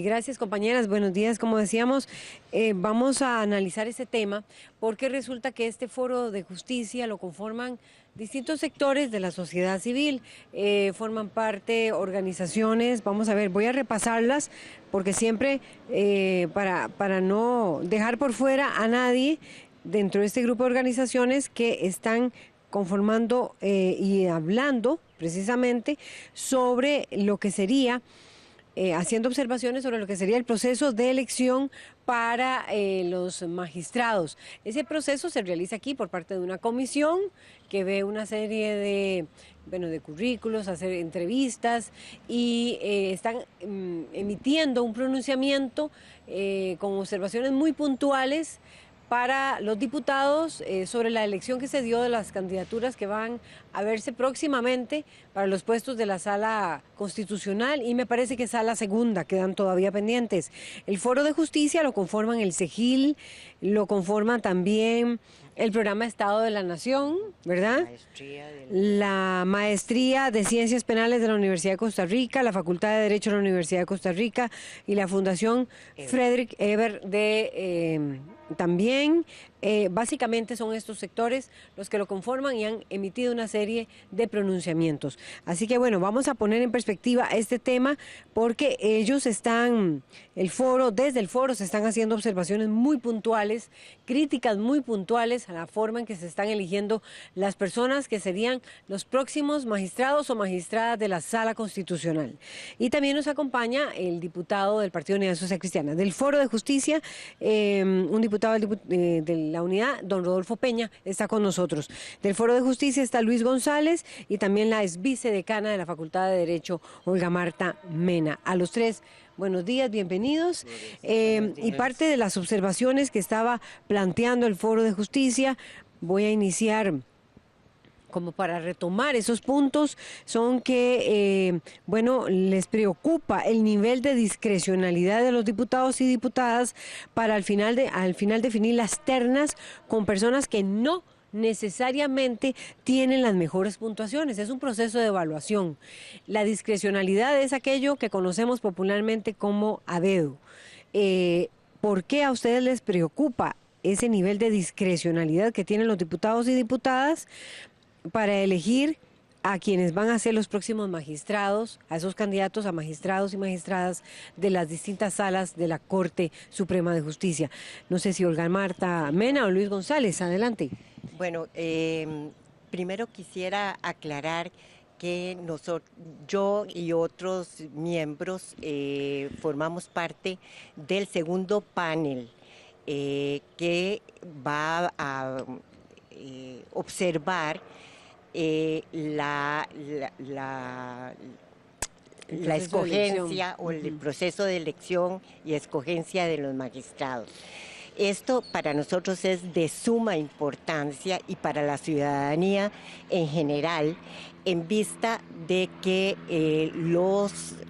Gracias, compañeras. Buenos días. Como decíamos, vamos a analizar ese tema porque resulta que este foro de justicia lo conforman distintos sectores de la sociedad civil, forman parte organizaciones. Vamos a ver, voy a repasarlas porque siempre para no dejar por fuera a nadie dentro de este grupo de organizaciones que están conformando y hablando precisamente sobre lo que sería haciendo observaciones sobre lo que sería el proceso de elección para los magistrados. Ese proceso se realiza aquí por parte de una comisión que ve una serie de currículos, hacer entrevistas y están emitiendo un pronunciamiento con observaciones muy puntuales para los diputados sobre la elección que se dio de las candidaturas que van a verse próximamente para los puestos de la Sala Constitucional y me parece que Sala Segunda quedan todavía pendientes. El Foro de Justicia lo conforman el CEGIL, lo conforman también el Programa Estado de la Nación, ¿verdad? La Maestría de Ciencias Penales de la Universidad de Costa Rica, la Facultad de Derecho de la Universidad de Costa Rica y la Fundación Frederick Ebert de también. Básicamente son estos sectores los que lo conforman y han emitido una serie de pronunciamientos. Así que bueno, vamos a poner en perspectiva este tema porque ellos están, desde el foro se están haciendo observaciones muy puntuales, críticas muy puntuales a la forma en que se están eligiendo las personas que serían los próximos magistrados o magistradas de la Sala Constitucional. Y también nos acompaña el diputado del Partido Unidad Social Cristiana, del Foro de Justicia, un diputado de la Unidad, don Rodolfo Peña, está con nosotros. Del Foro de Justicia está Luis González y también la ex vicedecana de la Facultad de Derecho, Olga Marta Mena. A los tres, buenos días, bienvenidos. Y parte de las observaciones que estaba planteando el Foro de Justicia, voy a iniciar como para retomar esos puntos, son que, les preocupa el nivel de discrecionalidad de los diputados y diputadas para al final definir las ternas con personas que no necesariamente tienen las mejores puntuaciones. Es un proceso de evaluación. La discrecionalidad es aquello que conocemos popularmente como a dedo. ¿Por qué a ustedes les preocupa ese nivel de discrecionalidad que tienen los diputados y diputadas para elegir a quienes van a ser los próximos magistrados, a esos candidatos a magistrados y magistradas de las distintas salas de la Corte Suprema de Justicia? No sé si Olga Marta Mena o Luis González, adelante. Bueno, primero quisiera aclarar que yo y otros miembros formamos parte del segundo panel que va a observar la escogencia o el proceso de elección y escogencia de los magistrados. Esto para nosotros es de suma importancia y para la ciudadanía en general, en vista de que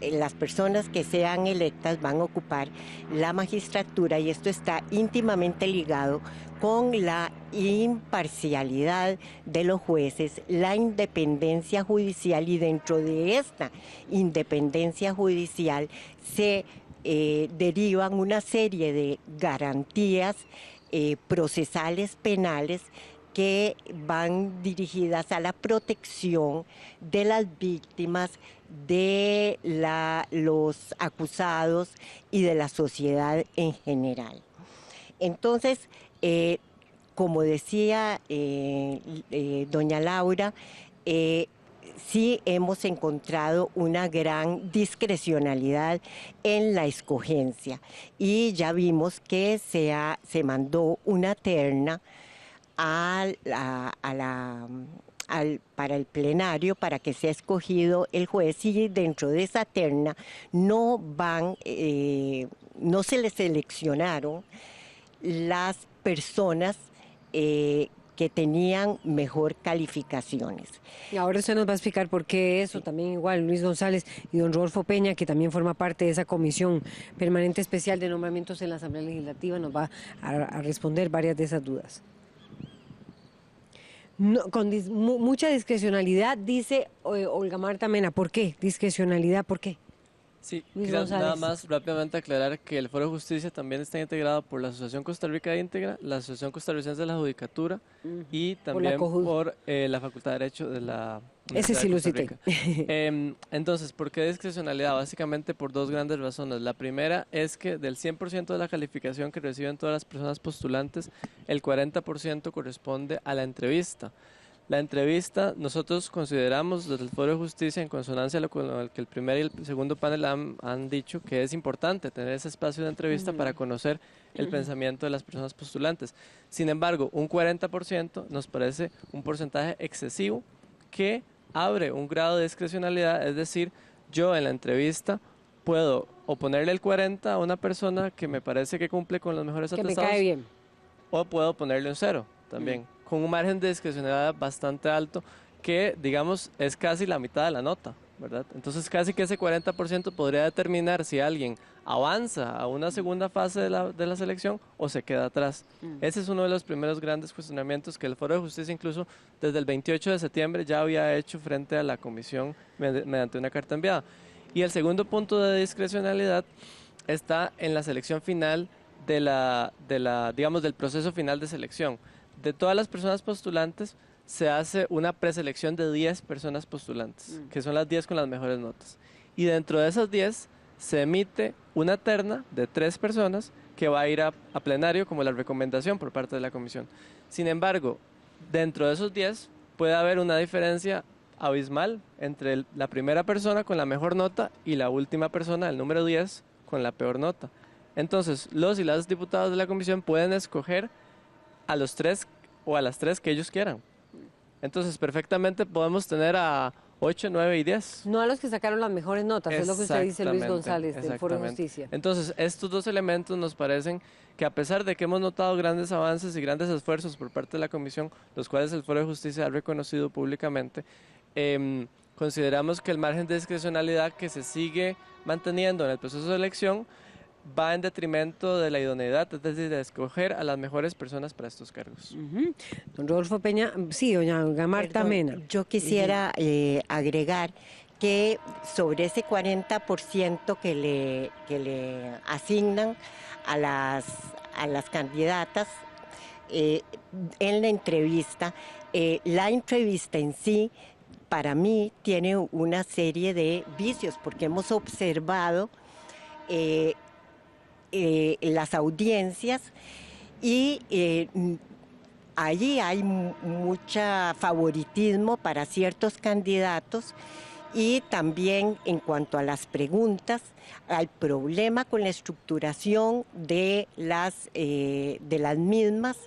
las personas que sean electas van a ocupar la magistratura y esto está íntimamente ligado con la imparcialidad de los jueces, la independencia judicial y dentro de esta independencia judicial se derivan una serie de garantías procesales penales que van dirigidas a la protección de las víctimas, de los acusados y de la sociedad en general. Entonces, como decía doña Laura, sí hemos encontrado una gran discrecionalidad en la escogencia y ya vimos que se mandó una terna para el plenario para que sea escogido el juez y dentro de esa terna no se le seleccionaron las personas que tenían mejor calificaciones. Y ahora usted nos va a explicar por qué eso, también igual Luis González y don Rodolfo Peña, que también forma parte de esa comisión permanente especial de nombramientos en la Asamblea Legislativa, nos va a responder varias de esas dudas. No, con mucha discrecionalidad, dice Olga Marta Mena. ¿Por qué? Discrecionalidad, ¿por qué? Sí, Luis quizás nada González. más rápidamente aclarar que el Foro de Justicia también está integrado por la Asociación Costa Rica de Íntegra, la Asociación Costarricense de la Judicatura y Por la también COJUD. por la Facultad de Derecho de la Ese Universidad sí de lo Costa cité. Rica. Entonces, ¿por qué discrecionalidad? Básicamente por dos grandes razones. La primera es que del 100% de la calificación que reciben todas las personas postulantes, el 40% corresponde a la entrevista. La entrevista, nosotros consideramos desde el Foro de Justicia, en consonancia con lo que el primer y el segundo panel han dicho, que es importante tener ese espacio de entrevista para conocer el pensamiento de las personas postulantes. Sin embargo, un 40% nos parece un porcentaje excesivo que abre un grado de discrecionalidad, es decir, yo en la entrevista puedo o ponerle el 40 a una persona que me parece que cumple con los mejores Que me atestados, cae bien. o puedo ponerle un 0 también, con un margen de discrecionalidad bastante alto que, digamos, es casi la mitad de la nota, ¿verdad? Entonces casi que ese 40% podría determinar si alguien avanza a una segunda fase de la selección o se queda atrás. Ese es uno de los primeros grandes cuestionamientos que el Foro de Justicia incluso desde el 28 de septiembre ya había hecho frente a la comisión mediante una carta enviada. Y el segundo punto de discrecionalidad está en la selección final digamos, del proceso final de selección. De todas las personas postulantes, se hace una preselección de 10 personas postulantes, que son las 10 con las mejores notas. Y dentro de esas 10 se emite una terna de 3 personas que va a ir a plenario como la recomendación por parte de la comisión. Sin embargo, dentro de esos 10 puede haber una diferencia abismal entre la primera persona con la mejor nota y la última persona, el número 10, con la peor nota. Entonces, los y las diputados de la comisión pueden escoger a los 3 o a las 3 que ellos quieran. Entonces, perfectamente podemos tener a 8, 9 y 10. No a los que sacaron las mejores notas, es lo que usted dice, Luis González, del Foro de Exactamente. Justicia. Entonces, estos dos elementos nos parecen que, a pesar de que hemos notado grandes avances y grandes esfuerzos por parte de la Comisión, los cuales el Foro de Justicia ha reconocido públicamente, consideramos que el margen de discrecionalidad que se sigue manteniendo en el proceso de elección va en detrimento de la idoneidad, es decir, de escoger a las mejores personas para estos cargos. Don Rodolfo Peña, sí, doña Marta Perdón, Mena. yo quisiera agregar que sobre ese 40% que le asignan a las candidatas en la entrevista en sí, para mí, tiene una serie de vicios, porque hemos observado las audiencias y allí hay mucho favoritismo para ciertos candidatos y también en cuanto a las preguntas, hay problema con la estructuración de las mismas.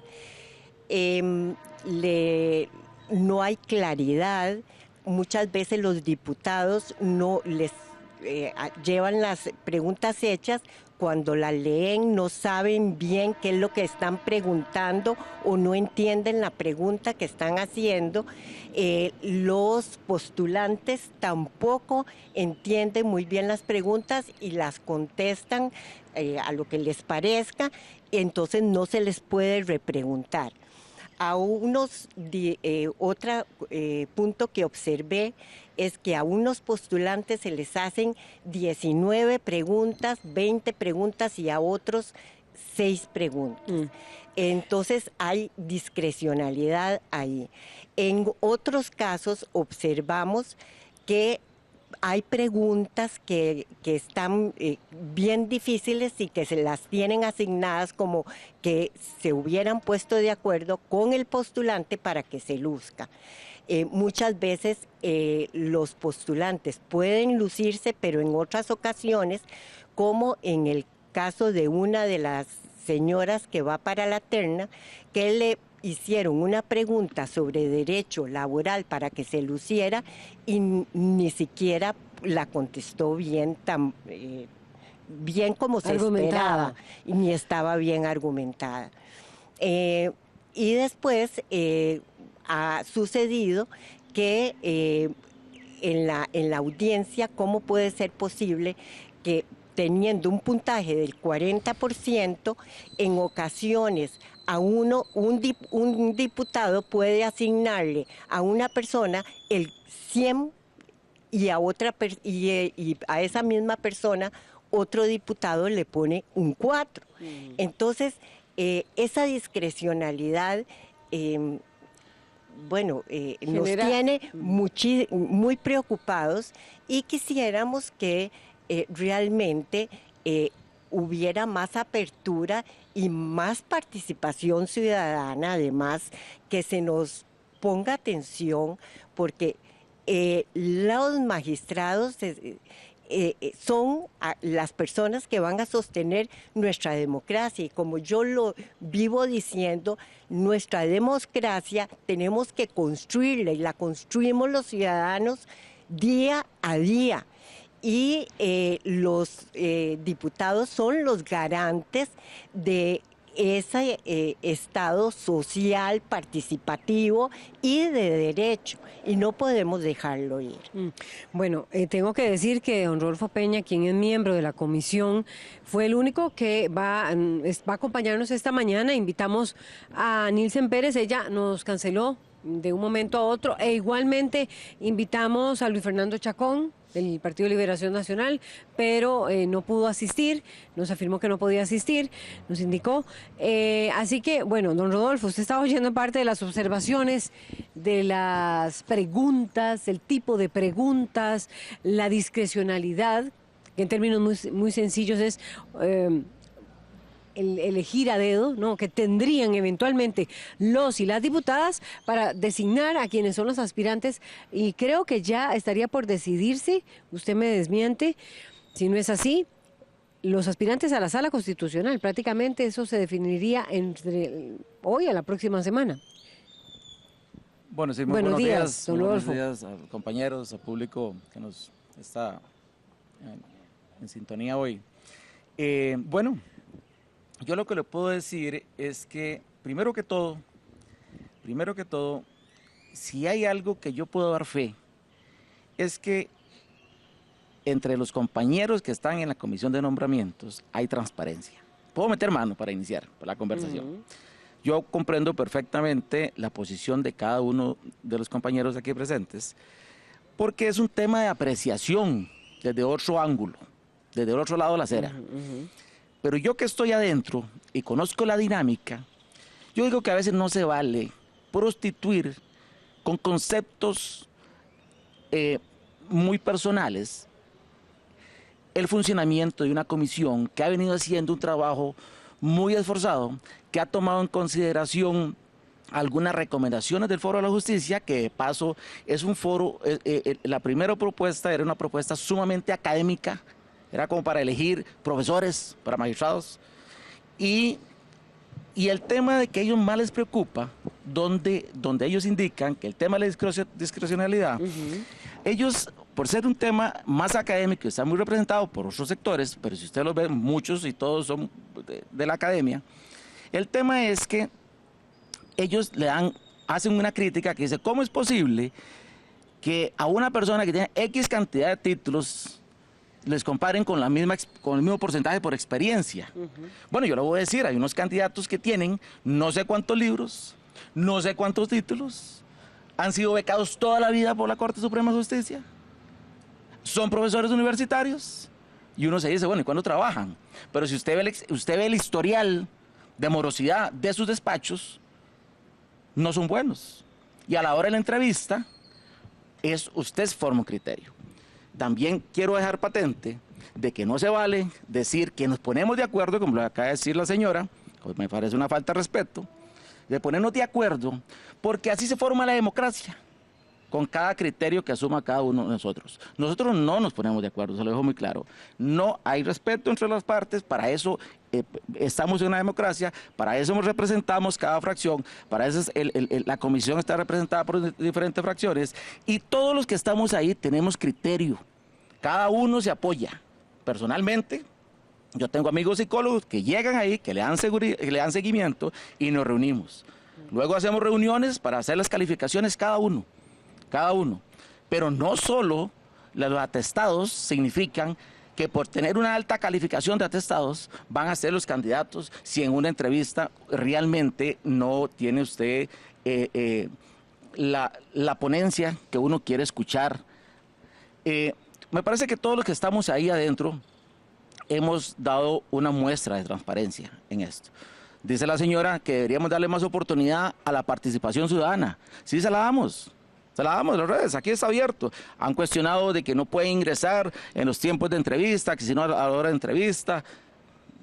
No hay claridad, muchas veces los diputados no les llevan las preguntas hechas, cuando las leen no saben bien qué es lo que están preguntando o no entienden la pregunta que están haciendo. Los postulantes tampoco entienden muy bien las preguntas y las contestan a lo que les parezca, entonces no se les puede repreguntar. Otro punto que observé es que a unos postulantes se les hacen 19 preguntas, 20 preguntas y a otros 6 preguntas. Entonces hay discrecionalidad ahí. En otros casos observamos que hay preguntas que están bien difíciles y que se las tienen asignadas como que se hubieran puesto de acuerdo con el postulante para que se luzca. Muchas veces los postulantes pueden lucirse, pero en otras ocasiones, como en el caso de una de las señoras que va para la terna, que le hicieron una pregunta sobre derecho laboral para que se luciera y ni siquiera la contestó bien, bien como se esperaba, y ni estaba bien argumentada. Y después ha sucedido que en la audiencia, ¿cómo puede ser posible que teniendo un puntaje del 40%, en ocasiones un diputado puede asignarle a una persona el 100 y y a esa misma persona otro diputado le pone un 4. Entonces, esa discrecionalidad, nos tiene muy preocupados y quisiéramos que realmente hubiera más apertura y más participación ciudadana, además que se nos ponga atención, porque los magistrados son las personas que van a sostener nuestra democracia, y como yo lo vivo diciendo, nuestra democracia tenemos que construirla, y la construimos los ciudadanos día a día. Y los diputados son los garantes de ese Estado social, participativo y de derecho, y no podemos dejarlo ir. Bueno, tengo que decir que don Rodolfo Peña, quien es miembro de la comisión, fue el único que va a acompañarnos esta mañana. Invitamos a Nilsen Pérez, ella nos canceló de un momento a otro, e igualmente invitamos a Luis Fernando Chacón, del Partido de Liberación Nacional, pero no pudo asistir, nos afirmó que no podía asistir, nos indicó. Así que, bueno, don Rodolfo, usted estaba oyendo parte de las observaciones, de las preguntas, el tipo de preguntas, la discrecionalidad, que en términos muy sencillos es el elegir a dedo, ¿no?, que tendrían eventualmente los y las diputadas para designar a quienes son los aspirantes, y creo que ya estaría por decidirse, usted me desmiente, si no es así, los aspirantes a la Sala Constitucional. Prácticamente eso se definiría entre hoy a la próxima semana. Bueno, sí, muy buenos días, don Rodolfo. Buenos días a compañeros, al público que nos está en sintonía hoy. Bueno, yo lo que le puedo decir es que, primero que todo, si hay algo que yo puedo dar fe, es que entre los compañeros que están en la comisión de nombramientos hay transparencia. Puedo meter mano para iniciar la conversación. Yo comprendo perfectamente la posición de cada uno de los compañeros aquí presentes, porque es un tema de apreciación desde otro ángulo, desde el otro lado de la acera. Pero yo que estoy adentro y conozco la dinámica, yo digo que a veces no se vale prostituir con conceptos muy personales el funcionamiento de una comisión que ha venido haciendo un trabajo muy esforzado, que ha tomado en consideración algunas recomendaciones del Foro de la Justicia, que de paso es un foro, la primera propuesta era una propuesta sumamente académica, era como para elegir profesores para magistrados, y el tema de que a ellos más les preocupa, donde ellos indican que el tema de la discrecionalidad, ellos, por ser un tema más académico, está muy representado por otros sectores, pero si usted los ve, muchos y todos son de la academia, el tema es que ellos hacen una crítica que dice, ¿cómo es posible que a una persona que tiene X cantidad de títulos les comparen con el mismo porcentaje por experiencia? Bueno, yo lo voy a decir, hay unos candidatos que tienen no sé cuántos libros, no sé cuántos títulos, han sido becados toda la vida por la Corte Suprema de Justicia, son profesores universitarios, y uno se dice, bueno, ¿y cuándo trabajan? Pero si usted ve el historial de morosidad de sus despachos, no son buenos. Y a la hora de la entrevista, usted forma un criterio. También quiero dejar patente de que no se vale decir que nos ponemos de acuerdo, como lo acaba de decir la señora, pues me parece una falta de respeto, de ponernos de acuerdo, porque así se forma la democracia, con cada criterio que asuma cada uno de nosotros. Nosotros no nos ponemos de acuerdo, se lo dejo muy claro. No hay respeto entre las partes, para eso estamos en una democracia, para eso nos representamos cada fracción, para eso la comisión está representada por diferentes fracciones, y todos los que estamos ahí tenemos criterio. Cada uno se apoya. Personalmente, yo tengo amigos psicólogos que llegan ahí, que le dan seguimiento, y nos reunimos. Luego hacemos reuniones para hacer las calificaciones cada uno. Pero no solo los atestados significan que por tener una alta calificación de atestados van a ser los candidatos si en una entrevista realmente no tiene usted la ponencia que uno quiere escuchar. Me parece que todos los que estamos ahí adentro hemos dado una muestra de transparencia en esto. Dice la señora que deberíamos darle más oportunidad a la participación ciudadana. Sí, se la damos. Se la damos en las redes, aquí está abierto. Han cuestionado de que no pueden ingresar en los tiempos de entrevista, que si no a la hora de entrevista.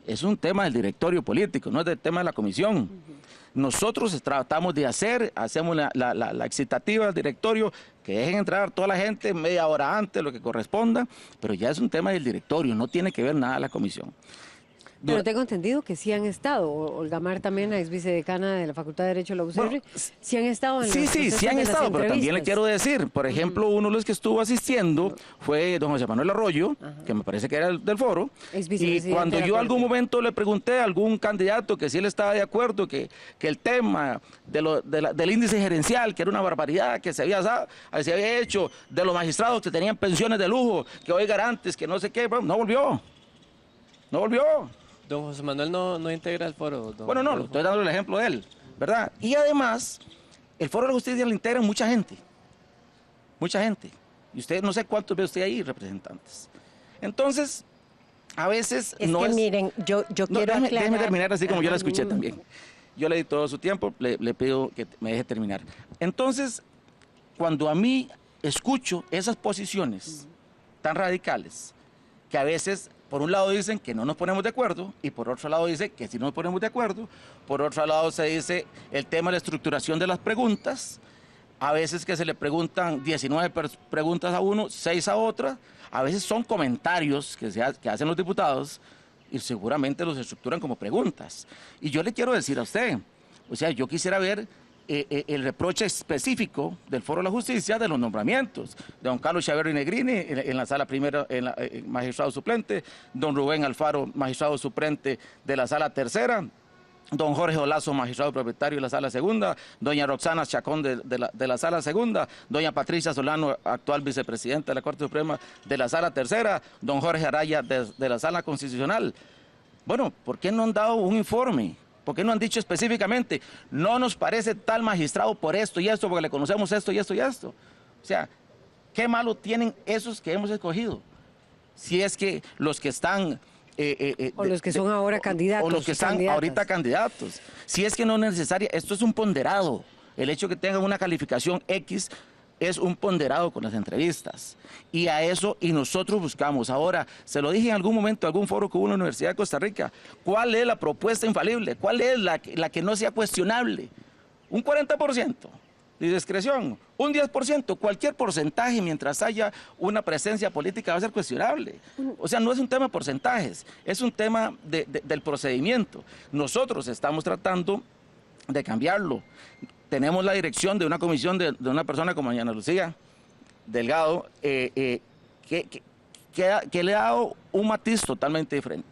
Es un tema del directorio político, no es del tema de la comisión. Nosotros tratamos de hacemos la excitativa del directorio, que dejen entrar toda la gente media hora antes, lo que corresponda, pero ya es un tema del directorio, no tiene que ver nada la comisión. Pero tengo entendido que sí han estado. Olga Mar también, ex vicedecana de la Facultad de Derecho de la UCR, bueno, sí han estado en sí han estado, pero también le quiero decir, por ejemplo, uno de los que estuvo asistiendo fue don José Manuel Arroyo, que me parece que era del foro, y cuando yo algún momento le pregunté a algún candidato que si él estaba de acuerdo, que el tema del índice gerencial, que era una barbaridad, que se había hecho, de los magistrados que tenían pensiones de lujo, que hoy garantes, que no sé qué, bueno, no volvió. Don José Manuel no integra el foro. Bueno, no, estoy dando el ejemplo de él, ¿verdad? Y además, el foro de la justicia lo integra mucha gente. Y usted, no sé cuántos ve usted ahí, representantes. Entonces, a veces es que miren, yo quiero aclarar. Déjeme terminar así como yo la escuché también. Yo le di todo su tiempo, le pido que me deje terminar. Entonces, cuando a mí escucho esas posiciones tan radicales, que a veces por un lado dicen que no nos ponemos de acuerdo y por otro lado dice que sí nos ponemos de acuerdo, por otro lado se dice el tema de la estructuración de las preguntas, a veces que se le preguntan 19 preguntas a uno, 6 a otra, a veces son comentarios que hacen los diputados y seguramente los estructuran como preguntas. Y yo le quiero decir a usted, o sea, yo quisiera ver el reproche específico del Foro de la Justicia de los nombramientos de don Carlos Chaverri Negrini en la sala primera, magistrado suplente, don Rubén Alfaro, magistrado suplente de la sala tercera, don Jorge Olazo, magistrado propietario de la sala segunda, doña Roxana Chacón de la sala segunda, doña Patricia Solano, actual vicepresidenta de la Corte Suprema de la sala tercera, don Jorge Araya de la sala constitucional. Bueno, ¿por qué no han dado un informe? ¿Por qué no han dicho específicamente, no nos parece tal magistrado por esto y esto, porque le conocemos esto y esto y esto? O sea, ¿qué malo tienen esos que hemos escogido? Si es que los que están... o los que son ahora candidatos. O los que están ahorita candidatos. Si es que no es necesaria, esto es un ponderado. El hecho de que tengan una calificación X es un ponderado con las entrevistas. Y a eso, y nosotros buscamos. Ahora, se lo dije en algún momento, en algún foro que hubo en la Universidad de Costa Rica, ¿cuál es la propuesta infalible? ¿Cuál es la que no sea cuestionable? Un 40% de discreción, un 10%, cualquier porcentaje mientras haya una presencia política va a ser cuestionable. O sea, no es un tema de porcentajes, es un tema del procedimiento. Nosotros estamos tratando de cambiarlo. Tenemos la dirección de una comisión de una persona como Ana Lucía Delgado, que le ha dado un matiz totalmente diferente.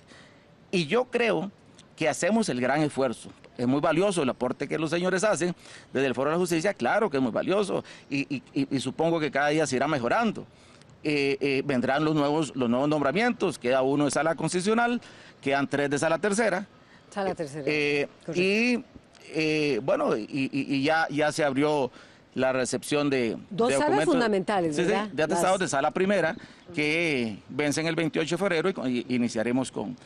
Y yo creo que hacemos el gran esfuerzo. Es muy valioso el aporte que los señores hacen desde el Foro de la Justicia, claro que es muy valioso, y supongo que cada día se irá mejorando. Vendrán los nuevos nombramientos, queda uno de sala constitucional, quedan 3 de sala tercera. Sala tercera. Bueno, ya se abrió la recepción de dos de salas fundamentales, ¿verdad? De atestados de sala primera, que vencen el 28 de febrero y iniciaremos con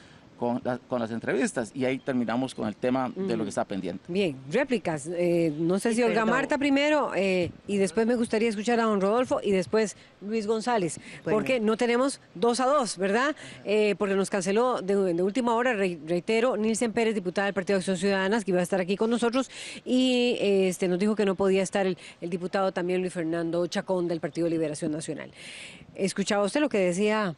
las entrevistas y ahí terminamos con el tema de lo que está pendiente. Bien, réplicas. No sé si Olga Marta primero y después me gustaría escuchar a don Rodolfo y después Luis González, porque no tenemos 2 a 2, ¿verdad? Porque nos canceló de última hora, reitero, Nilsen Pérez, diputada del Partido de Acción Ciudadana, que iba a estar aquí con nosotros y nos dijo que no podía estar el diputado también Luis Fernando Chacón del Partido de Liberación Nacional. ¿Escuchaba usted lo que decía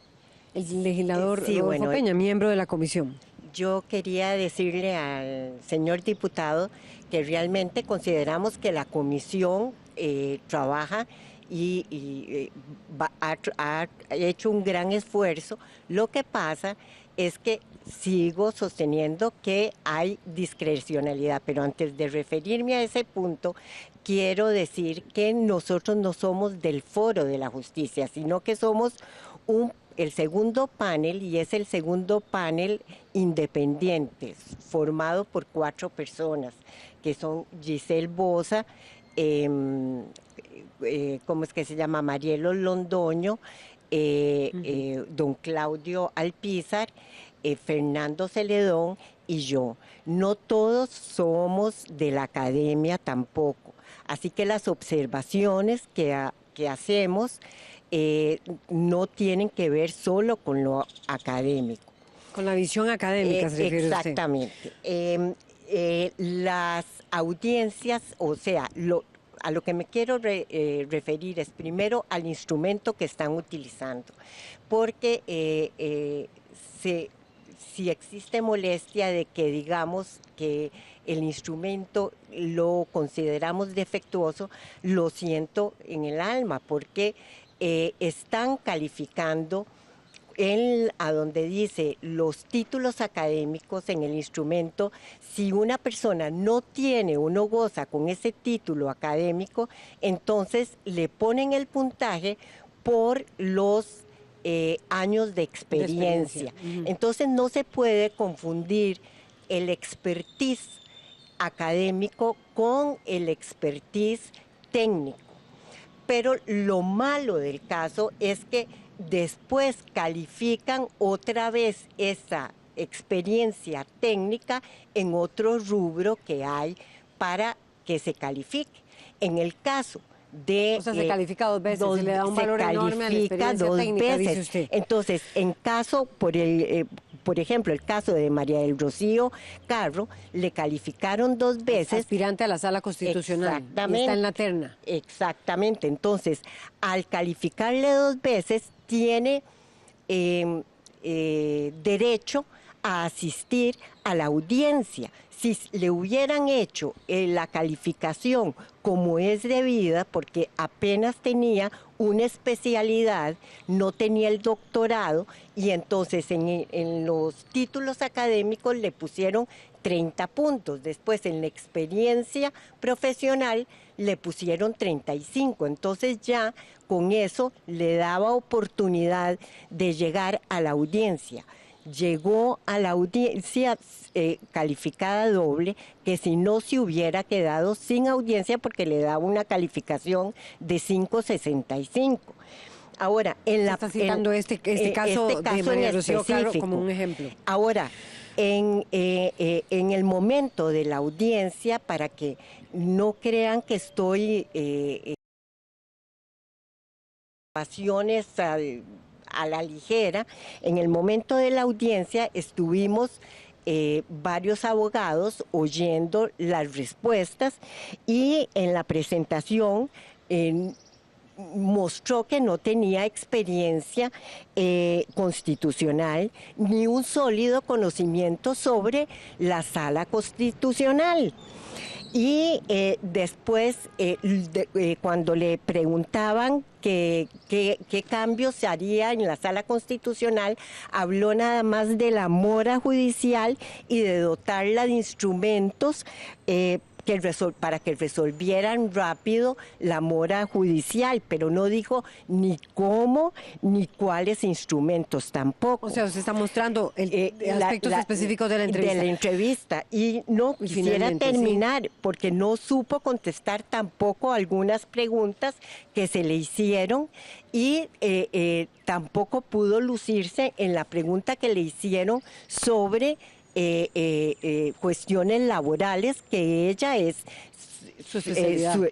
el legislador Rodolfo Peña, miembro de la comisión? Yo quería decirle al señor diputado que realmente consideramos que la comisión trabaja y ha hecho un gran esfuerzo. Lo que pasa es que sigo sosteniendo que hay discrecionalidad, pero antes de referirme a ese punto, quiero decir que nosotros no somos del Foro de la Justicia, sino que somos el segundo panel, y es el segundo panel independiente, formado por 4 personas, que son Giselle Boza, ¿cómo es que se llama? Marielo Londoño, don Claudio Alpizar, Fernando Celedón y yo. No todos somos de la academia tampoco. Así que las observaciones que hacemos no tienen que ver solo con lo académico. Con la visión académica, se refiere usted. Exactamente. Las audiencias, o sea, a lo que me quiero referir es primero al instrumento que están utilizando, porque si existe molestia de que digamos que el instrumento lo consideramos defectuoso, lo siento en el alma, porque están calificando a donde dice los títulos académicos en el instrumento. Si una persona no tiene o no goza con ese título académico, entonces le ponen el puntaje por los años de experiencia. Entonces no se puede confundir el expertise académico con el expertise técnico. Pero lo malo del caso es que después califican otra vez esa experiencia técnica en otro rubro que hay para que se califique. En el caso de... O sea, se califica dos veces, se le da un valor enorme a la experiencia técnica, dice usted. Entonces, en caso, por ejemplo, el caso de María del Rocío Carro, le calificaron 2 veces. Aspirante a la Sala Constitucional. Exactamente. Está en la terna. Exactamente. Entonces, al calificarle 2 veces, tiene derecho a asistir a la audiencia. Si le hubieran hecho la calificación como es debida, porque apenas tenía una especialidad, no tenía el doctorado, y entonces en los títulos académicos le pusieron 30 puntos. Después en la experiencia profesional le pusieron 35. Entonces ya con eso le daba oportunidad de llegar a la audiencia. Llegó a la audiencia calificada doble, que si no se hubiera quedado sin audiencia porque le daba una calificación de 5.65. Ahora, está citando este caso de María Rocío Carro como un ejemplo. Ahora, en el momento de la audiencia, para que no crean que estoy pasiones a la ligera, en el momento de la audiencia estuvimos varios abogados oyendo las respuestas, y en la presentación mostró que no tenía experiencia constitucional ni un sólido conocimiento sobre la Sala Constitucional. Y después, cuando le preguntaban qué cambios se haría en la Sala Constitucional, habló nada más de la mora judicial y de dotarla de instrumentos para que resolvieran rápido la mora judicial, pero no dijo ni cómo ni cuáles instrumentos tampoco. O sea, usted está mostrando aspectos específicos de la entrevista. De la entrevista. Y no quisiera terminar, porque no supo contestar tampoco algunas preguntas que se le hicieron, y tampoco pudo lucirse en la pregunta que le hicieron sobre cuestiones laborales, que ella es su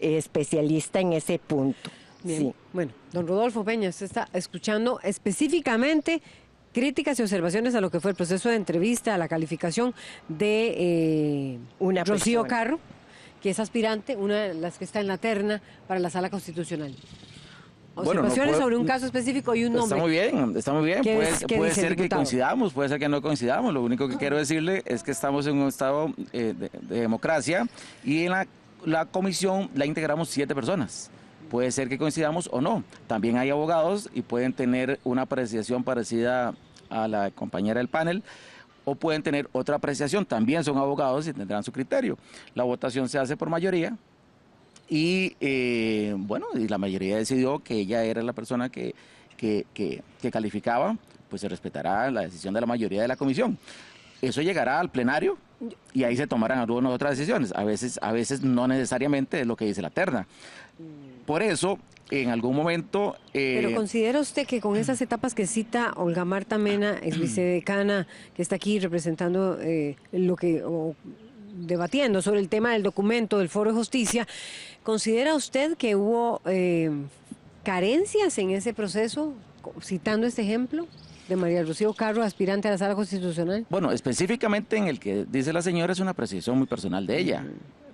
especialista en ese punto. Bien. Sí. Bueno, don Rodolfo Peña, usted está escuchando específicamente críticas y observaciones a lo que fue el proceso de entrevista, a la calificación de Rocío Carro, que es aspirante, una de las que está en la terna para la Sala Constitucional. Observaciones sobre un caso específico y un nombre. Está muy bien. Puede ser que coincidamos, puede ser que no coincidamos. Lo único que quiero decirle es que estamos en un estado de democracia, y en la comisión la integramos 7 personas. Puede ser que coincidamos o no. También hay abogados y pueden tener una apreciación parecida a la compañera del panel, o pueden tener otra apreciación. También son abogados y tendrán su criterio. La votación se hace por mayoría. Y y la mayoría decidió que ella era la persona que calificaba, pues se respetará la decisión de la mayoría de la comisión. Eso llegará al plenario y ahí se tomarán algunas otras decisiones. A veces no necesariamente es lo que dice la terna. Por eso en algún momento... Pero ¿considera usted que con esas etapas que cita Olga Marta Mena, ex vicedecana, que está aquí representando debatiendo sobre el tema del documento del Foro de Justicia, ¿considera usted que hubo carencias en ese proceso, citando este ejemplo de María Rocío Carro, aspirante a la Sala Constitucional? Bueno, específicamente en el que dice la señora es una apreciación muy personal de ella.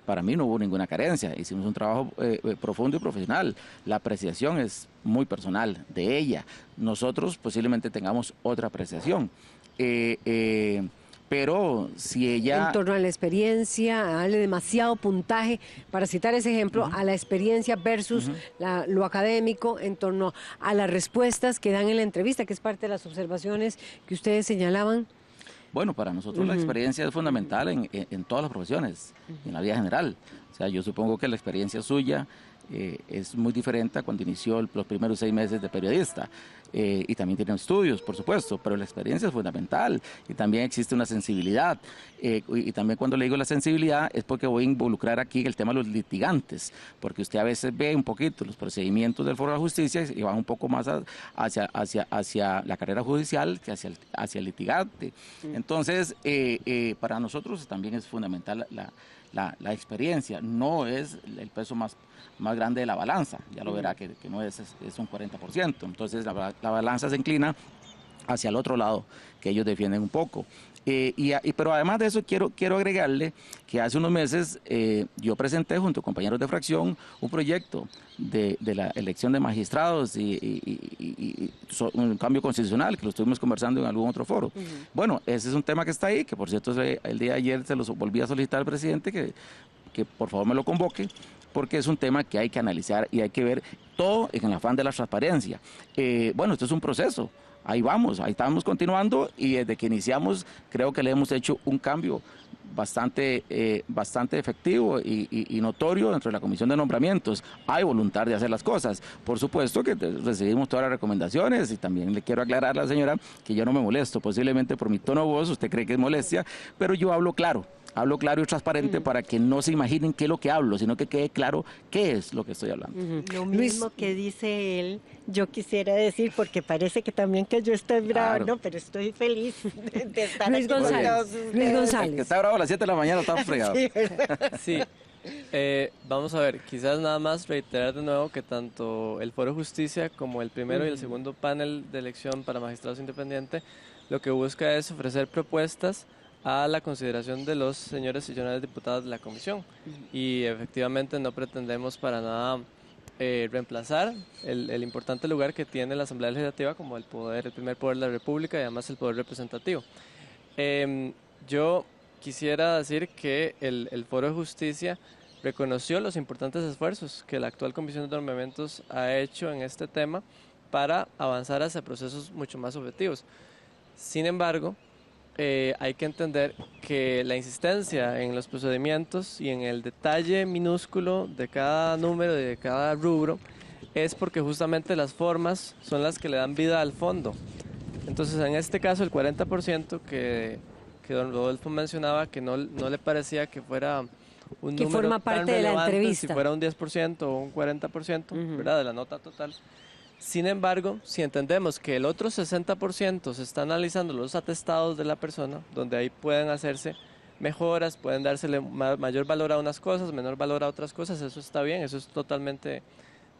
Para mí no hubo ninguna carencia, hicimos un trabajo profundo y profesional. La apreciación es muy personal de ella. Nosotros posiblemente tengamos otra apreciación. Pero si ella... En torno a la experiencia, a darle demasiado puntaje, para citar ese ejemplo, a la experiencia versus lo académico, en torno a las respuestas que dan en la entrevista, que es parte de las observaciones que ustedes señalaban. Bueno, para nosotros la experiencia es fundamental en todas las profesiones, en la vida general. O sea, yo supongo que la experiencia suya es muy diferente a cuando inició los primeros 6 meses de periodista. Y también tiene estudios, por supuesto, pero la experiencia es fundamental y también existe una sensibilidad. Y también cuando le digo la sensibilidad es porque voy a involucrar aquí el tema de los litigantes, porque usted a veces ve un poquito los procedimientos del Foro de la Justicia y van un poco más hacia la carrera judicial que hacia el litigante. Entonces, para nosotros también es fundamental la experiencia, no es el peso más grande de la balanza, ya lo verá que no es un 40%, entonces la balanza se inclina hacia el otro lado, que ellos defienden un poco. Pero además de eso quiero agregarle que hace unos meses yo presenté junto a compañeros de fracción un proyecto de la elección de magistrados y un cambio constitucional que lo estuvimos conversando en algún otro foro. Bueno, ese es un tema que está ahí, que por cierto el día de ayer se los volví a solicitar al presidente que por favor me lo convoque, porque es un tema que hay que analizar y hay que ver todo en el afán de la transparencia. Bueno, esto es un proceso. Ahí vamos, ahí estamos continuando y desde que iniciamos creo que le hemos hecho un cambio bastante efectivo y notorio dentro de la Comisión de Nombramientos. Hay voluntad de hacer las cosas. Por supuesto que recibimos todas las recomendaciones y también le quiero aclarar a la señora que yo no me molesto. Posiblemente por mi tono de voz usted cree que es molestia, pero yo hablo claro y transparente para que no se imaginen qué es lo que hablo, sino que quede claro qué es lo que estoy hablando. Lo mismo que dice él, yo quisiera decir, porque parece que también que yo estoy bravo, ¿no? Pero estoy feliz de estar Luis aquí con González, todos ustedes. Luis El González. que está bravo a las 7 de la mañana está fregado. Sí, ¿verdad? Sí, vamos a ver, quizás nada más reiterar de nuevo que tanto el Foro de Justicia como el primero y el segundo panel de elección para magistrados independientes lo que busca es ofrecer propuestas a la consideración de los señores y señoras diputados de la comisión. Y efectivamente no pretendemos para nada reemplazar el importante lugar que tiene la Asamblea Legislativa como el primer poder de la República y además el poder representativo. Yo quisiera decir que el Foro de Justicia reconoció los importantes esfuerzos que la actual Comisión de Nombramientos ha hecho en este tema para avanzar hacia procesos mucho más objetivos. Sin embargo, hay que entender que la insistencia en los procedimientos y en el detalle minúsculo de cada número y de cada rubro es porque justamente las formas son las que le dan vida al fondo. Entonces, en este caso, el 40% que don Rodolfo mencionaba que no le parecía que fuera un que número forma tan parte de la relevante, entrevista. si fuera un 10% o un 40%, ¿verdad? De la nota total. Sin embargo, si entendemos que el otro 60% se está analizando los atestados de la persona, donde ahí pueden hacerse mejoras, pueden dársele mayor valor a unas cosas, menor valor a otras cosas, eso está bien, eso es totalmente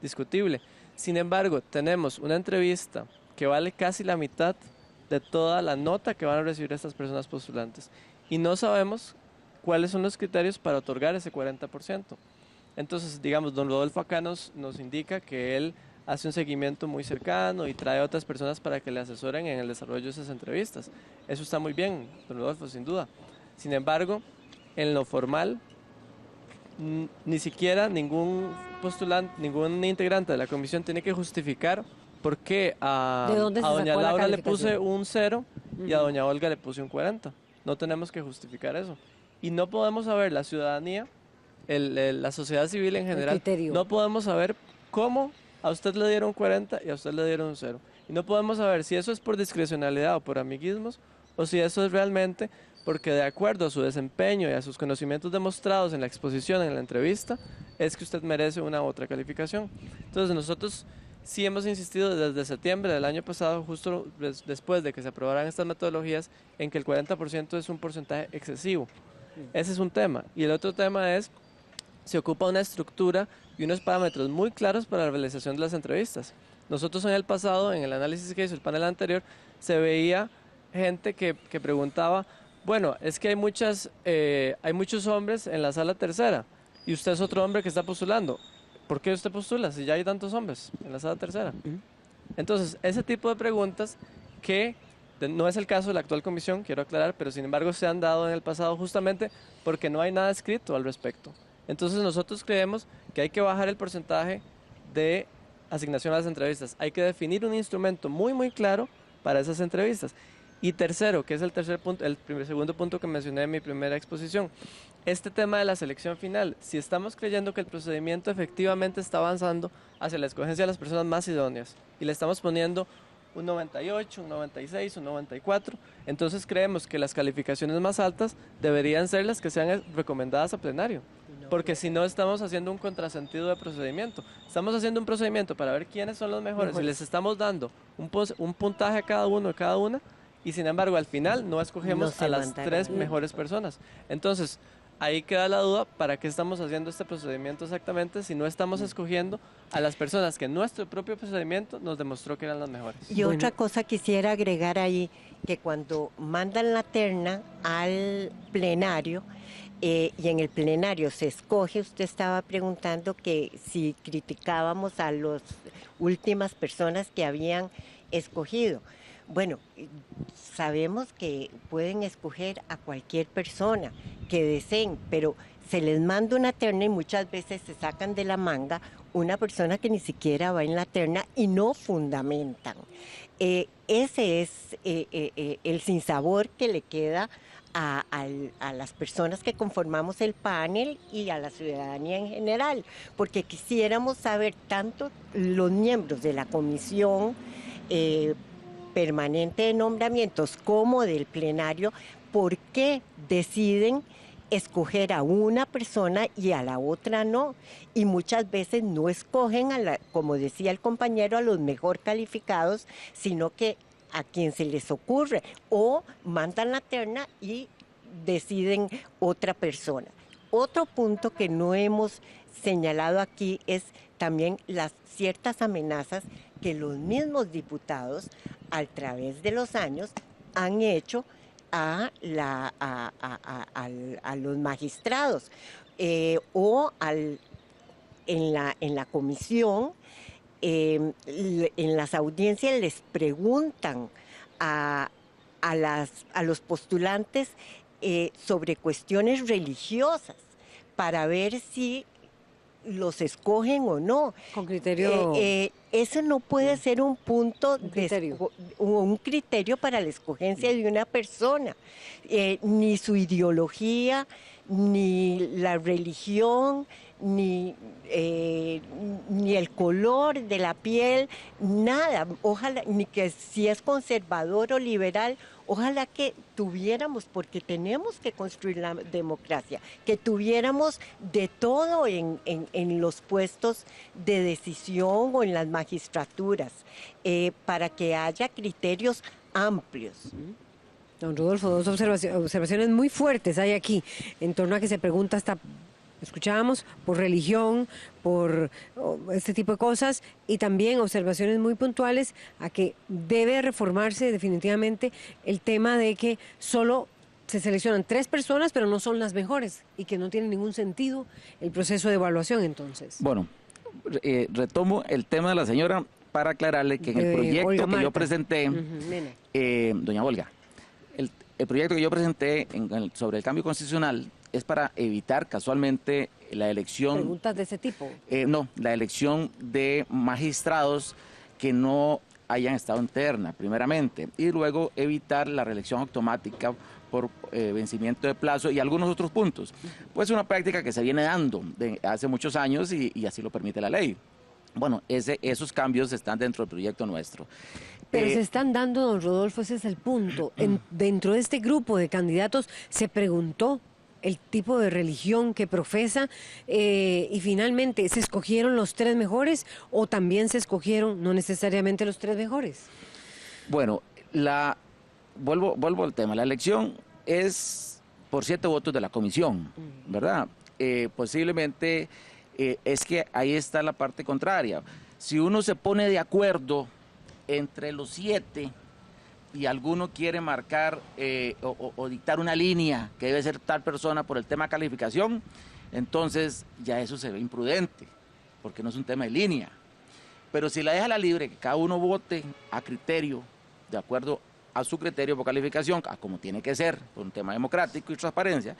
discutible. Sin embargo, tenemos una entrevista que vale casi la mitad de toda la nota que van a recibir estas personas postulantes y no sabemos cuáles son los criterios para otorgar ese 40%. Entonces, digamos, don Rodolfo acá nos indica que él hace un seguimiento muy cercano y trae a otras personas para que le asesoren en el desarrollo de esas entrevistas. Eso está muy bien, don Rodolfo, sin duda. Sin embargo, en lo formal, ni siquiera ningún postulante, ningún integrante de la comisión tiene que justificar por qué a doña Laura le puse un 0 y a doña Olga le puse un 40. No tenemos que justificar eso. Y no podemos saber la ciudadanía, la sociedad civil en general, no podemos saber cómo a usted le dieron 40 y a usted le dieron un 0. Y no podemos saber si eso es por discrecionalidad o por amiguismos, o si eso es realmente porque de acuerdo a su desempeño y a sus conocimientos demostrados en la exposición, en la entrevista, es que usted merece una u otra calificación. Entonces nosotros sí hemos insistido desde septiembre del año pasado, justo después de que se aprobaran estas metodologías, en que el 40% es un porcentaje excesivo. Ese es un tema. Y el otro tema es, se ocupa una estructura y unos parámetros muy claros para la realización de las entrevistas. Nosotros en el pasado, en el análisis que hizo el panel anterior, se veía gente que preguntaba, bueno, es que hay muchos hombres en la sala tercera y usted es otro hombre que está postulando. ¿Por qué usted postula si ya hay tantos hombres en la sala tercera? Entonces, ese tipo de preguntas que no es el caso de la actual comisión, quiero aclarar, pero sin embargo se han dado en el pasado justamente porque no hay nada escrito al respecto. Entonces nosotros creemos que hay que bajar el porcentaje de asignación a las entrevistas. Hay que definir un instrumento muy claro para esas entrevistas. Y tercero, que es el tercer punto, segundo punto que mencioné en mi primera exposición, este tema de la selección final. Si estamos creyendo que el procedimiento efectivamente está avanzando hacia la escogencia de las personas más idóneas y le estamos poniendo un 98, un 96, un 94, entonces creemos que las calificaciones más altas deberían ser las que sean recomendadas a plenario. Porque si no estamos haciendo un contrasentido de procedimiento. Estamos haciendo un procedimiento para ver quiénes son los mejores y les estamos dando un puntaje a cada uno, a cada una, y sin embargo al final no escogemos a las 3 mejores personas. Entonces, ahí queda la duda, ¿para qué estamos haciendo este procedimiento exactamente si no estamos escogiendo a las personas que nuestro propio procedimiento nos demostró que eran las mejores? Y otra cosa quisiera agregar ahí, que cuando mandan la terna al plenario, y en el plenario se escoge, usted estaba preguntando que si criticábamos a las últimas personas que habían escogido. Bueno, sabemos que pueden escoger a cualquier persona que deseen, pero se les manda una terna y muchas veces se sacan de la manga una persona que ni siquiera va en la terna y no fundamentan. Ese es el sinsabor que le queda a las personas que conformamos el panel y a la ciudadanía en general, porque quisiéramos saber tanto los miembros de la comisión permanente de nombramientos como del plenario, por qué deciden escoger a una persona y a la otra no. Y muchas veces no escogen, como decía el compañero, a los mejor calificados, sino que a quien se les ocurre, o mandan la terna y deciden otra persona. Otro punto que no hemos señalado aquí es también las ciertas amenazas que los mismos diputados a través de los años han hecho a los magistrados o en la comisión. En las audiencias les preguntan a los postulantes sobre cuestiones religiosas para ver si los escogen o no. Con criterio. Eso no puede ser un punto, un criterio para la escogencia de una persona. Ni su ideología, ni la religión, ni el color de la piel, nada. Ojalá, ni que si es conservador o liberal, ojalá que tuviéramos, porque tenemos que construir la democracia, que tuviéramos de todo en los puestos de decisión o en las magistraturas, para que haya criterios amplios. Don Rodolfo, dos observaciones muy fuertes hay aquí, en torno a que se pregunta hasta... Escuchábamos por religión, por este tipo de cosas, y también observaciones muy puntuales a que debe reformarse definitivamente el tema de que solo se seleccionan 3 personas, pero no son las mejores, y que no tiene ningún sentido el proceso de evaluación entonces. Bueno, retomo el tema de la señora para aclararle que en el proyecto que yo presenté, doña Olga, el proyecto que yo presenté sobre el cambio constitucional es para evitar casualmente la elección... ¿Preguntas de ese tipo? No, la elección de magistrados que no hayan estado en terna, primeramente, y luego evitar la reelección automática por vencimiento de plazo y algunos otros puntos. Pues es una práctica que se viene dando de hace muchos años y así lo permite la ley. Bueno, esos cambios están dentro del proyecto nuestro. Pero se están dando, don Rodolfo, ese es el punto. Dentro de este grupo de candidatos se preguntó el tipo de religión que profesa y finalmente se escogieron los 3 mejores o también se escogieron no necesariamente los 3 mejores. Bueno, vuelvo al tema. La elección es por 7 votos de la comisión, ¿verdad? Posiblemente es que ahí está la parte contraria. Si uno se pone de acuerdo entre los 7 y alguno quiere marcar o dictar una línea que debe ser tal persona por el tema calificación, entonces ya eso se ve imprudente, porque no es un tema de línea. Pero si la deja la libre, que cada uno vote a criterio, de acuerdo a su criterio por calificación, a como tiene que ser, por un tema democrático y transparencia,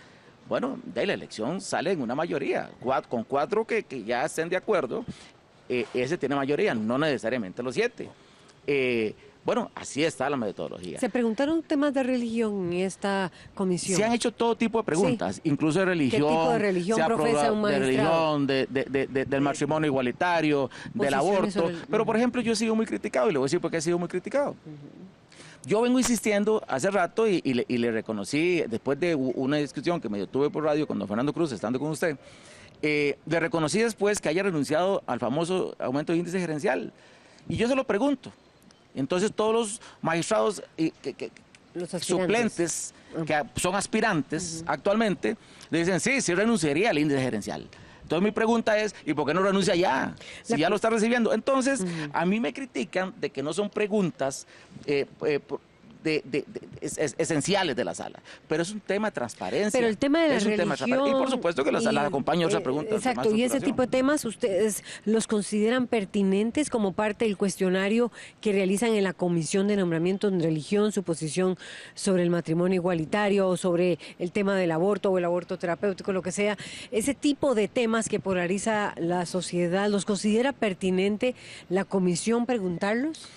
bueno, de la elección sale en una mayoría, con 4 que ya estén de acuerdo, ese tiene mayoría, no necesariamente los 7. Bueno, así está la metodología. ¿Se preguntaron temas de religión en esta comisión? Se han hecho todo tipo de preguntas, sí, incluso de religión. ¿Qué tipo de religión profesa un magistrado? De religión, del matrimonio igualitario, del aborto. Pero, por ejemplo, yo he sido muy criticado, y le voy a decir por qué he sido muy criticado. Yo vengo insistiendo hace rato y le reconocí, después de una discusión que me tuve por radio con don Fernando Cruz, estando con usted, le reconocí después que haya renunciado al famoso aumento de índice gerencial. Y yo se lo pregunto. Entonces todos los magistrados los suplentes, que son aspirantes actualmente, le dicen, sí renunciaría al índice gerencial. Entonces mi pregunta es, ¿y por qué no renuncia ya? Si ya lo está recibiendo. Entonces, a mí me critican de que no son preguntas esenciales de la sala, pero es un tema de transparencia. Pero el tema de la religión... Y por supuesto que la sala acompaña otra pregunta. Exacto, y ese tipo de temas, ¿ustedes los consideran pertinentes como parte del cuestionario que realizan en la Comisión de Nombramiento en Religión, su posición sobre el matrimonio igualitario o sobre el tema del aborto o el aborto terapéutico, lo que sea? Ese tipo de temas que polariza la sociedad, ¿los considera pertinente la comisión preguntarlos?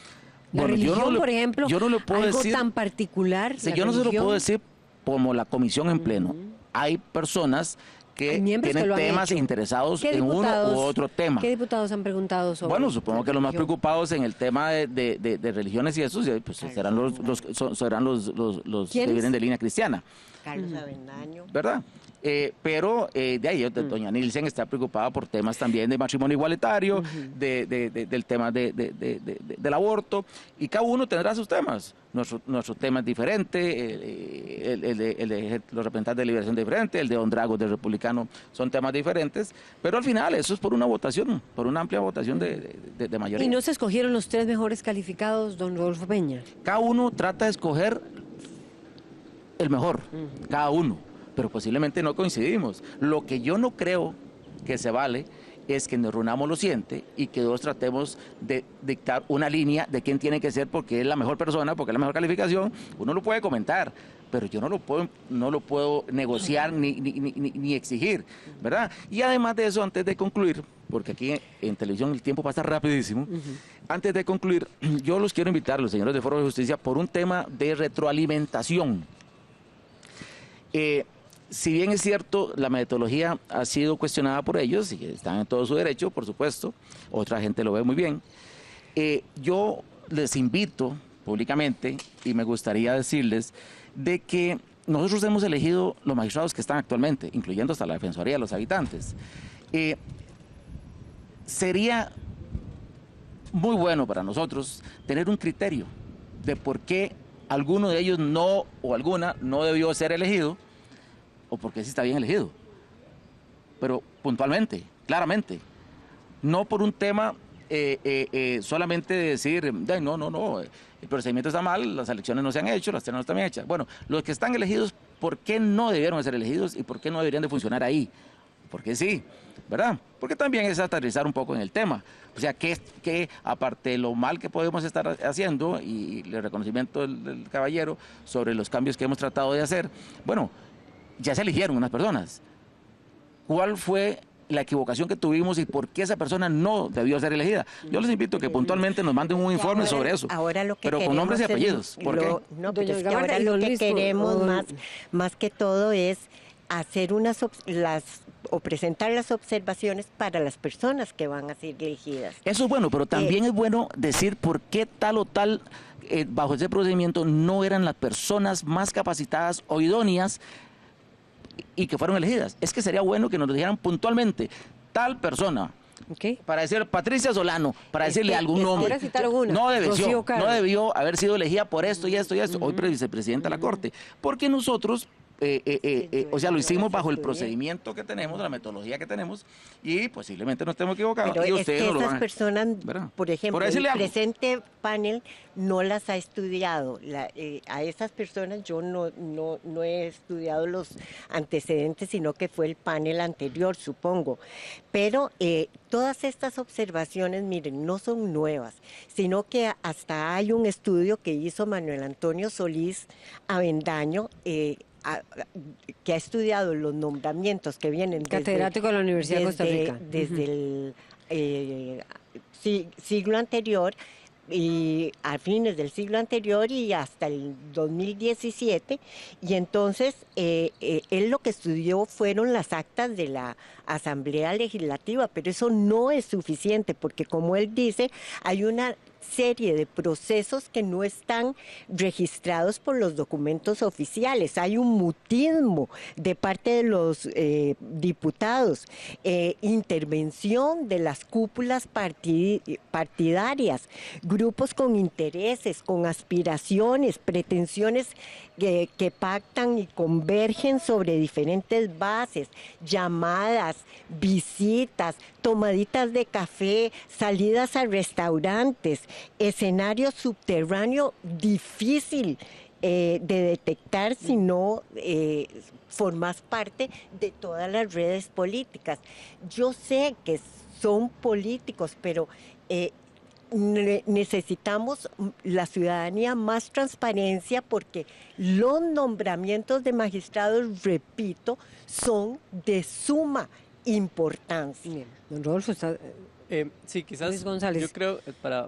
La religión, por ejemplo, yo no lo puedo algo decir, tan particular. Yo no se lo puedo decir como la comisión en pleno. Hay personas que tienen temas interesados en uno u otro tema. ¿Qué diputados han preguntado sobre? Bueno, supongo que los más preocupados en el tema de religiones y eso, pues serán los que vienen de línea cristiana. Carlos Avendaño. ¿Verdad? Pero de ahí, doña Nilsen está preocupada por temas también de matrimonio igualitario, del tema del aborto, y cada uno tendrá sus temas. Nuestro tema es diferente, el de los representantes de Liberación es diferente, el de Don Dragos del Republicano son temas diferentes, pero al final eso es por una votación, por una amplia votación de mayoría. ¿Y no se escogieron los 3 mejores calificados, don Rodolfo Peña? Cada uno trata de escoger el mejor, cada uno, pero posiblemente no coincidimos. Lo que yo no creo que se vale es que nos reunamos los 7 y que todos tratemos de dictar una línea de quién tiene que ser porque es la mejor persona, porque es la mejor calificación. Uno lo puede comentar, pero yo no lo puedo negociar ni exigir, ¿verdad? Y además de eso, antes de concluir, porque aquí en televisión el tiempo pasa rapidísimo, antes de concluir, yo los quiero invitar, los señores de Foro de Justicia, por un tema de retroalimentación. Si bien es cierto, la metodología ha sido cuestionada por ellos y están en todo su derecho, por supuesto, otra gente lo ve muy bien, yo les invito públicamente y me gustaría decirles de que nosotros hemos elegido los magistrados que están actualmente, incluyendo hasta la Defensoría de los Habitantes. Sería muy bueno para nosotros tener un criterio de por qué alguno de ellos no o alguna no debió ser elegido o porque sí está bien elegido, pero puntualmente, claramente, no por un tema solamente de decir, no, el procedimiento está mal, las elecciones no se han hecho, las ternas no están bien hechas. Bueno, los que están elegidos, ¿por qué no debieron ser elegidos y por qué no deberían de funcionar ahí? Porque sí, ¿verdad? Porque también es aterrizar un poco en el tema. O sea, que aparte de lo mal que podemos estar haciendo y el reconocimiento del caballero sobre los cambios que hemos tratado de hacer, bueno, ya se eligieron unas personas. ¿Cuál fue la equivocación que tuvimos y por qué esa persona no debió ser elegida? Yo les invito a que puntualmente nos manden un informe sobre eso, ahora lo que pero con nombres y apellidos. ¿Por qué? No, pero es que ahora lo que queremos más que todo es hacer las o presentar las observaciones para las personas que van a ser elegidas. Eso es bueno, pero también es bueno decir por qué tal o tal, bajo ese procedimiento, no eran las personas más capacitadas o idóneas y que fueron elegidas. Es que sería bueno que nos lo dijeran puntualmente, tal persona. Okay. Para decir Patricia Solano, para decirle algún nombre. No debió haber sido elegida por esto y esto y esto. Hoy vicepresidenta de la Corte. Porque nosotros, o sea, lo hicimos bajo el procedimiento que tenemos, la metodología que tenemos, y posiblemente nos estemos equivocados. Pero y es ustedes que no lo esas van personas, por ejemplo, el presente panel no las ha estudiado. A esas personas yo no he estudiado los antecedentes, sino que fue el panel anterior, supongo. Pero todas estas observaciones, miren, no son nuevas, sino que hasta hay un estudio que hizo Manuel Antonio Solís Avendaño, que ha estudiado los nombramientos que vienen catedrático de la Universidad de Costa Rica desde el siglo anterior y a fines del siglo anterior y hasta el 2017, y entonces él lo que estudió fueron las actas de la Asamblea Legislativa, pero eso no es suficiente porque, como él dice, hay una serie de procesos que no están registrados por los documentos oficiales. Hay un mutismo de parte de los diputados, intervención de las cúpulas partidarias, grupos con intereses, con aspiraciones, pretensiones que pactan y convergen sobre diferentes bases, llamadas, visitas, tomaditas de café, salidas a restaurantes, escenario subterráneo difícil de detectar si no formas parte de todas las redes políticas. Yo sé que son políticos, pero necesitamos la ciudadanía más transparencia porque los nombramientos de magistrados, repito, son de suma importancia. Bien. Don Rodolfo está... sí, quizás Luis González. yo creo,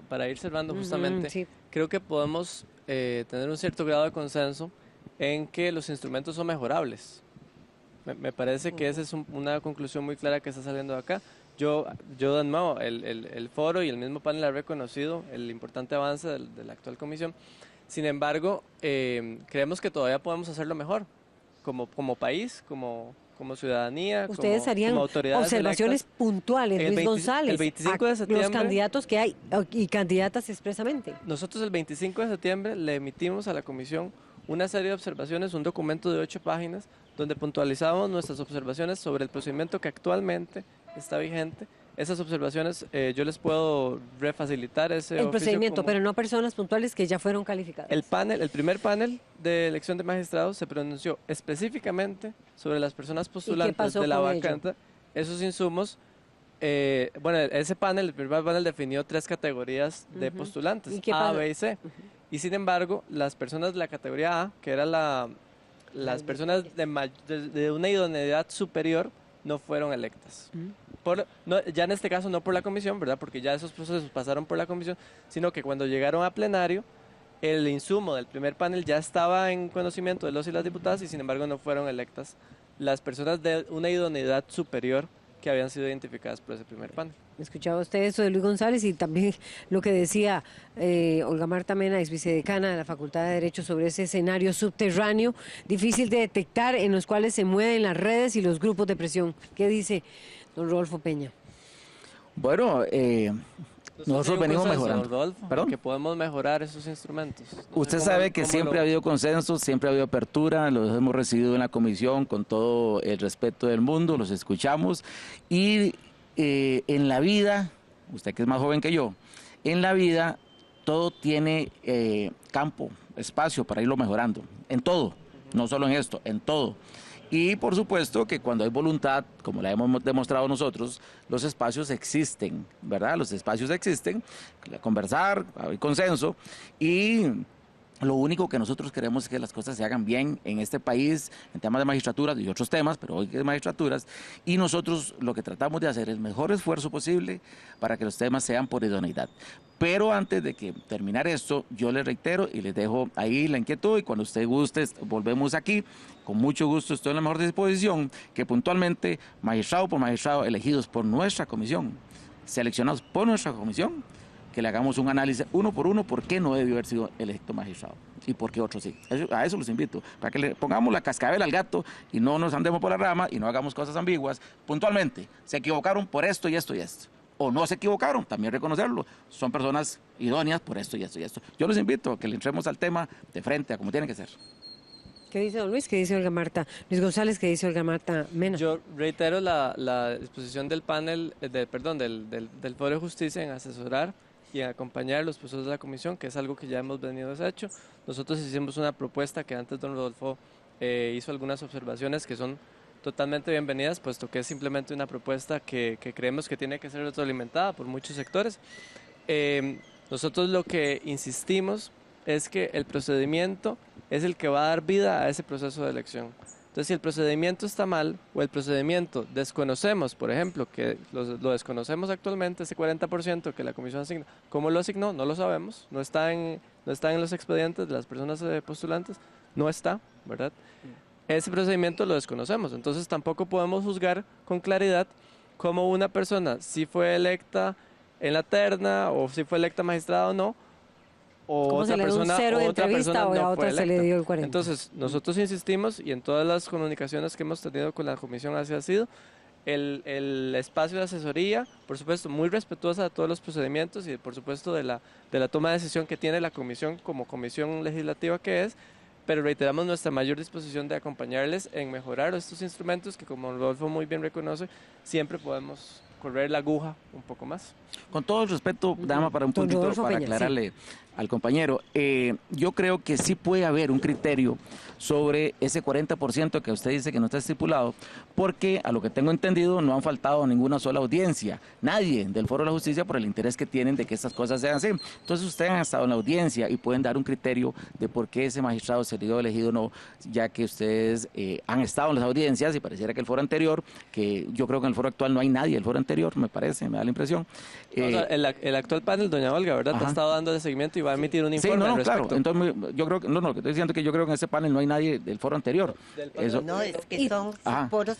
para ir cerrando justamente, sí. creo que podemos tener un cierto grado de consenso en que los instrumentos son mejorables. Me parece que esa es una conclusión muy clara que está saliendo de acá. Yo de nuevo, el foro y el mismo panel ha reconocido el importante avance de la actual comisión. Sin embargo, creemos que todavía podemos hacerlo mejor, como país, como ciudadanía, ustedes harían como autoridades observaciones electas. puntuales, Luis González, el 25 de septiembre, los candidatos que hay y candidatas expresamente. Nosotros el 25 de septiembre le emitimos a la comisión una serie de observaciones, un documento de 8 páginas, donde puntualizamos nuestras observaciones sobre el procedimiento que actualmente está vigente. Esas observaciones yo les puedo refacilitar ese el procedimiento, pero no personas puntuales que ya fueron calificadas. El primer panel de elección de magistrados se pronunció específicamente sobre las personas postulantes de la vacante, esos insumos. Bueno, ese panel, el primer panel definió 3 categorías de postulantes, A, B y C. Y sin embargo, las personas de la categoría A, que eran las personas de una idoneidad superior, no fueron electas. Ya en este caso no por la comisión, ¿verdad? Porque ya esos procesos pasaron por la comisión, sino que cuando llegaron a plenario, el insumo del primer panel ya estaba en conocimiento de los y las diputadas y sin embargo no fueron electas las personas de una idoneidad superior que habían sido identificadas por ese primer panel. Escuchaba usted eso de Luis González y también lo que decía Olga Marta Mena, ex vicedecana de la Facultad de Derecho, sobre ese escenario subterráneo difícil de detectar en los cuales se mueven las redes y los grupos de presión. ¿Qué dice don Rodolfo Peña? Bueno, nosotros venimos mejorando. Rodolfo, ¿perdón? Que podemos mejorar esos instrumentos. Usted sabe que siempre ha habido consenso, siempre ha habido apertura, los hemos recibido en la comisión con todo el respeto del mundo, los escuchamos y en la vida, usted que es más joven que yo, en la vida todo tiene campo, espacio para irlo mejorando, en todo, no solo en esto, en todo. Y por supuesto que cuando hay voluntad, como la hemos demostrado nosotros, los espacios existen, ¿verdad? Los espacios existen, conversar, hay consenso y Lo único que nosotros queremos es que las cosas se hagan bien en este país, en temas de magistraturas y otros temas, pero hoy es magistraturas, y nosotros lo que tratamos de hacer es el mejor esfuerzo posible para que los temas sean por idoneidad. Pero antes de que terminar esto, yo les reitero y les dejo ahí la inquietud, y cuando usted guste, volvemos aquí. Con mucho gusto estoy en la mejor disposición, que puntualmente, magistrado por magistrado, elegidos por nuestra comisión, seleccionados por nuestra comisión, que le hagamos un análisis uno por uno por qué no debió haber sido electo magistrado y por qué otros sí. A eso los invito, para que le pongamos la cascabel al gato y no nos andemos por la rama y no hagamos cosas ambiguas. Puntualmente, se equivocaron por esto y esto y esto. O no se equivocaron, también reconocerlo. Son personas idóneas por esto y esto y esto. Yo los invito a que le entremos al tema de frente, a como tiene que ser. ¿Qué dice don Luis? ¿Qué dice Olga Marta? Luis González, ¿qué dice Olga Marta Mena? Yo reitero la disposición del panel, del Foro de Justicia en asesorar y en acompañar los procesos de la comisión, que es algo que ya hemos venido hecho. Nosotros hicimos una propuesta que antes don Rodolfo hizo algunas observaciones que son totalmente bienvenidas, puesto que es simplemente una propuesta que creemos que tiene que ser retroalimentada por muchos sectores. Nosotros lo que insistimos es que el procedimiento es el que va a dar vida a ese proceso de elección. Entonces, si el procedimiento está mal o el procedimiento desconocemos, por ejemplo, que lo desconocemos actualmente, ese 40% que la comisión asigna, ¿cómo lo asignó? No lo sabemos, no está en los expedientes de las personas postulantes, no está, ¿verdad? Ese procedimiento lo desconocemos, entonces tampoco podemos juzgar con claridad cómo una persona si fue electa en la terna o si fue electa magistrada o no, o ¿Cómo otra se le dio un persona, cero de entrevista o a no otra fue se le electa. dio el 40? Entonces, nosotros insistimos y en todas las comunicaciones que hemos tenido con la comisión así ha sido el espacio de asesoría, por supuesto, muy respetuosa de todos los procedimientos y por supuesto de la toma de decisión que tiene la comisión como comisión legislativa que es, pero reiteramos nuestra mayor disposición de acompañarles en mejorar estos instrumentos que, como Rodolfo muy bien reconoce, siempre podemos correr la aguja un poco más. Con todo el respeto, dama, para un Don puntito, Rodolfo para Peña, aclararle sí. al compañero, yo creo que sí puede haber un criterio sobre ese 40% que usted dice que no está estipulado, porque a lo que tengo entendido no han faltado ninguna sola audiencia, nadie del Foro de la Justicia por el interés que tienen de que estas cosas sean así. Entonces ustedes han estado en la audiencia y pueden dar un criterio de por qué ese magistrado se dio elegido o no, ya que ustedes han estado en las audiencias y pareciera que el foro anterior, que yo creo que en el foro actual no hay nadie del foro anterior, me parece, me da la impresión. O sea, el actual panel, doña Olga, ¿verdad? Ajá. Ha estado dando seguimiento y va a emitir un informe Sí, no, al claro. respecto. Entonces, yo creo que, no, estoy diciendo que yo creo que en ese panel no hay nadie del foro anterior. Eso, No, es que son foros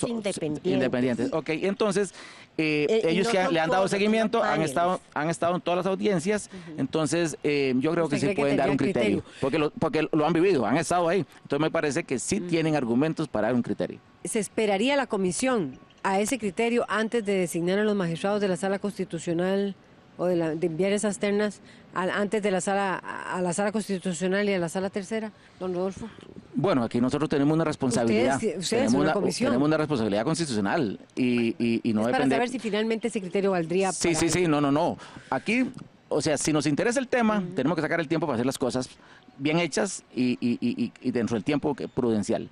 independientes. Independientes. Ok, entonces, ellos no que son le han dado foros, seguimiento, sino han estado en todas las audiencias, entonces yo creo que ¿Usted sí cree que pueden dar un tendrían criterio, porque lo han vivido, han estado ahí. Entonces me parece que sí tienen argumentos para dar un criterio. ¿Se esperaría la comisión a ese criterio antes de designar a los magistrados de la Sala Constitucional o de enviar esas ternas antes de a la Sala Constitucional y a la Sala Tercera, don Rodolfo? Bueno, aquí nosotros tenemos una responsabilidad. Ustedes tenemos son la comisión. Tenemos una responsabilidad constitucional y no Es para depende. saber si finalmente ese criterio valdría Sí, para... sí, no. Aquí, o sea, si nos interesa el tema, tenemos que sacar el tiempo para hacer las cosas bien hechas y dentro del tiempo prudencial.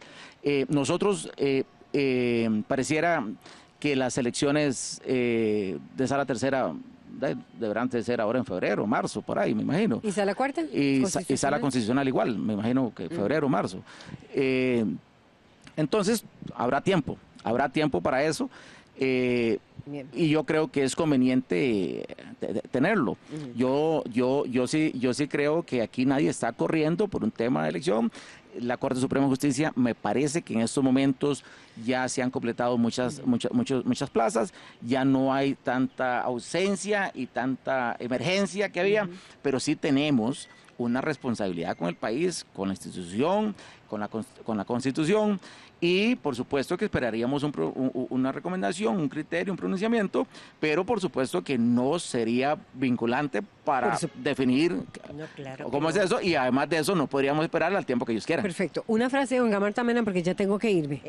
Nosotros pareciera que las elecciones de Sala Tercera deberán de ser ahora en febrero, marzo, por ahí, me imagino. ¿Y Sala Cuarta? Y Sala Constitucional igual, me imagino que febrero, marzo. Entonces, habrá tiempo para eso. Y yo creo que es conveniente tenerlo. Yo sí creo que aquí nadie está corriendo por un tema de elección. La Corte Suprema de Justicia me parece que en estos momentos ya se han completado muchas plazas, ya no hay tanta ausencia y tanta emergencia que había, pero sí tenemos una responsabilidad con el país, con la institución, con la Constitución, y por supuesto que esperaríamos una recomendación, un criterio, un pronunciamiento, pero por supuesto que no sería vinculante para definir cómo es eso, y además de eso no podríamos esperar al tiempo que ellos quieran. Perfecto. Una frase de Olga Marta Mena, porque ya tengo que irme.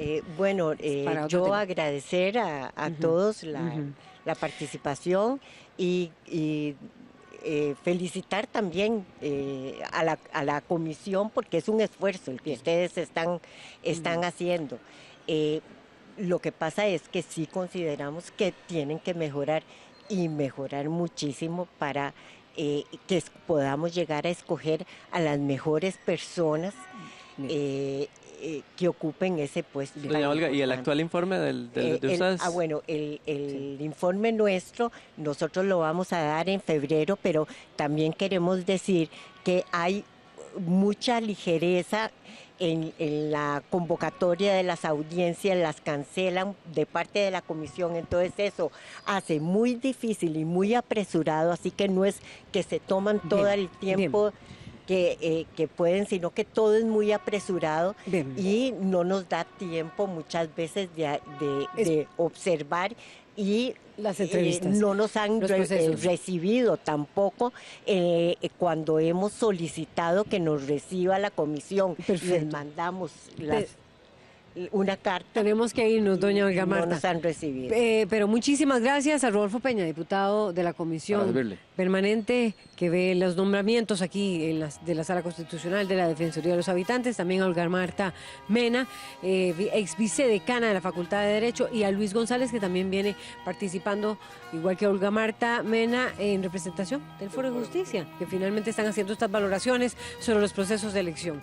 Yo agradecer a todos la participación y felicitar también a la comisión, porque es un esfuerzo el que ustedes están haciendo. Lo que pasa es que sí consideramos que tienen que mejorar y mejorar muchísimo para podamos llegar a escoger a las mejores personas que ocupen ese puesto. Doña Olga, ¿y el actual informe de ustedes? Bueno, el informe nuestro, nosotros lo vamos a dar en febrero, pero también queremos decir que hay mucha ligereza en la convocatoria de las audiencias, las cancelan de parte de la comisión, entonces eso hace muy difícil y muy apresurado, así que no es que se toman todo el tiempo que pueden, sino que todo es muy apresurado y no nos da tiempo muchas veces de observar y las entrevistas, no nos han recibido tampoco cuando hemos solicitado que nos reciba la comisión. Les mandamos una carta. Tenemos que irnos, doña Olga Marta. No nos han recibido. Pero muchísimas gracias a Rodolfo Peña, diputado de la Comisión Permanente que ve los nombramientos aquí de la Sala Constitucional de la Defensoría de los Habitantes, también a Olga Marta Mena, ex vicedecana de la Facultad de Derecho, y a Luis González, que también viene participando, igual que Olga Marta Mena, en representación del Foro de Justicia, que finalmente están haciendo estas valoraciones sobre los procesos de elección.